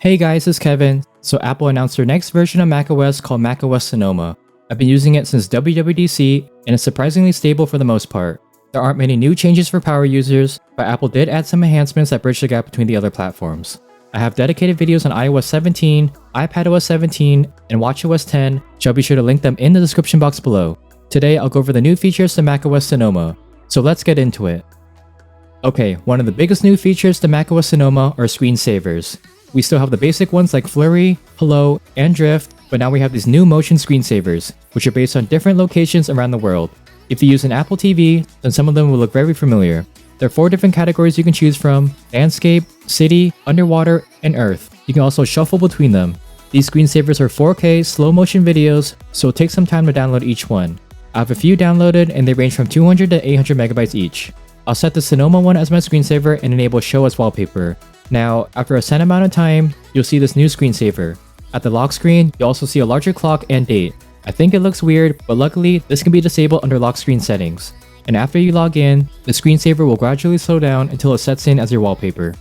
Hey guys, it's Kevin. So Apple announced their next version of macOS called macOS Sonoma. I've been using it since WWDC and it's surprisingly stable for the most part. There aren't many new changes for power users, but Apple did add some enhancements that bridge the gap between the other platforms. I have dedicated videos on iOS 17, iPadOS 17, and watchOS 10, which I'll be sure to link them in the description box below. Today I'll go over the new features to macOS Sonoma. So let's get into it. Okay, one of the biggest new features to macOS Sonoma are screensavers. We still have the basic ones like Flurry, Hello, and Drift, but now we have these new motion screensavers, which are based on different locations around the world. If you use an Apple TV, then some of them will look very familiar. There are 4 different categories you can choose from: landscape, city, underwater, and earth. You can also shuffle between them. These screensavers are 4K slow motion videos, so it'll take some time to download each one. I have a few downloaded and they range from 200 to 800 megabytes each. I'll set the Sonoma one as my screensaver and enable Show as wallpaper. Now, after a set amount of time, you'll see this new screensaver. At the lock screen, you'll also see a larger clock and date. I think it looks weird, but luckily, this can be disabled under lock screen settings. And after you log in, the screensaver will gradually slow down until it sets in as your wallpaper.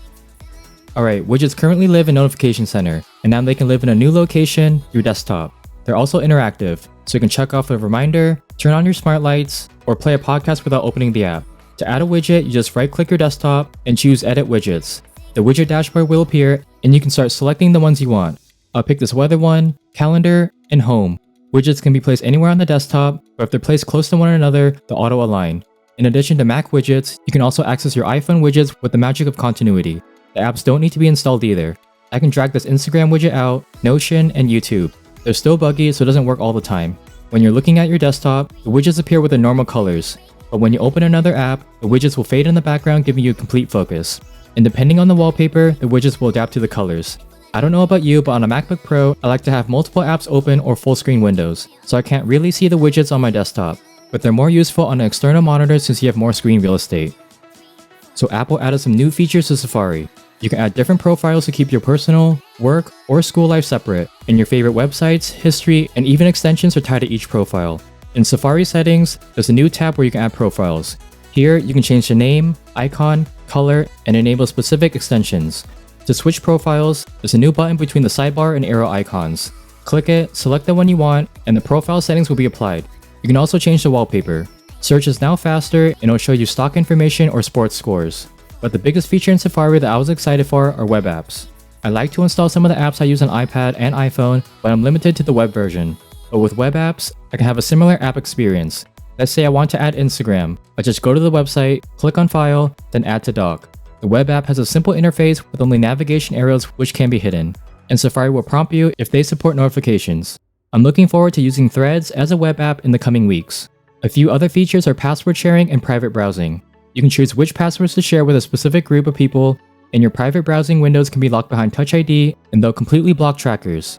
Alright, widgets currently live in Notification Center, and now they can live in a new location, your desktop. They're also interactive, so you can check off a reminder, turn on your smart lights, or play a podcast without opening the app. To add a widget, you just right-click your desktop and choose Edit Widgets. The widget dashboard will appear, and you can start selecting the ones you want. I'll pick this weather one, calendar, and home. Widgets can be placed anywhere on the desktop, but if they're placed close to one another, they'll auto-align. In addition to Mac widgets, you can also access your iPhone widgets with the magic of continuity. The apps don't need to be installed either. I can drag this Instagram widget out, Notion, and YouTube. They're still buggy, so it doesn't work all the time. When you're looking at your desktop, the widgets appear with their normal colors. But when you open another app, the widgets will fade in the background, giving you complete focus. And depending on the wallpaper, the widgets will adapt to the colors. I don't know about you, but on a MacBook Pro, I like to have multiple apps open or full screen windows, so I can't really see the widgets on my desktop. But they're more useful on an external monitor since you have more screen real estate. So Apple added some new features to Safari. You can add different profiles to keep your personal, work, or school life separate, and your favorite websites, history, and even extensions are tied to each profile. In Safari settings, there's a new tab where you can add profiles. Here, you can change the name, icon, color, and enable specific extensions. To switch profiles, there's a new button between the sidebar and arrow icons. Click it, select the one you want, and the profile settings will be applied. You can also change the wallpaper. Search is now faster and it'll show you stock information or sports scores. But the biggest feature in Safari that I was excited for are web apps. I like to install some of the apps I use on iPad and iPhone, but I'm limited to the web version. But with web apps, I can have a similar app experience. Let's say I want to add Instagram. I just go to the website, click on File, then Add to Dock. The web app has a simple interface with only navigation arrows which can be hidden, and Safari will prompt you if they support notifications. I'm looking forward to using Threads as a web app in the coming weeks. A few other features are password sharing and private browsing. You can choose which passwords to share with a specific group of people, and your private browsing windows can be locked behind Touch ID and they'll completely block trackers.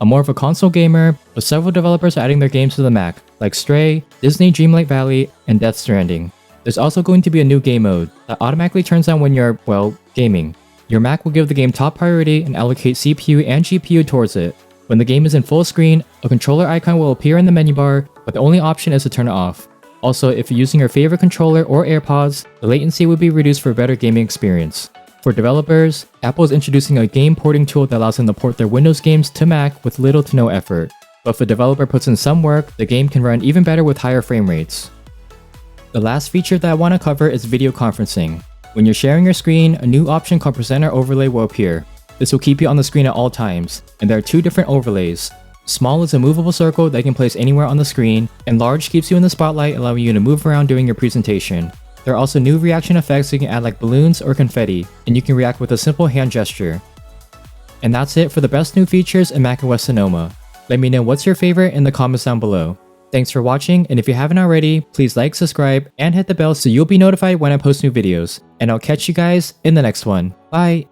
I'm more of a console gamer, but several developers are adding their games to the Mac, like Stray, Disney Dreamlight Valley, and Death Stranding. There's also going to be a new game mode that automatically turns on when you're, well, gaming. Your Mac will give the game top priority and allocate CPU and GPU towards it. When the game is in full screen, a controller icon will appear in the menu bar, but the only option is to turn it off. Also, if you're using your favorite controller or AirPods, the latency will be reduced for a better gaming experience. For developers, Apple is introducing a game porting tool that allows them to port their Windows games to Mac with little to no effort. But if a developer puts in some work, the game can run even better with higher frame rates. The last feature that I want to cover is video conferencing. When you're sharing your screen, a new option called Presenter Overlay will appear. This will keep you on the screen at all times, and there are 2 different overlays. Small is a movable circle that you can place anywhere on the screen, and large keeps you in the spotlight, allowing you to move around during your presentation. There are also new reaction effects you can add like balloons or confetti, and you can react with a simple hand gesture. And that's it for the best new features in macOS Sonoma. Let me know what's your favorite in the comments down below. Thanks for watching, and if you haven't already, please like, subscribe, and hit the bell so you'll be notified when I post new videos. And I'll catch you guys in the next one. Bye!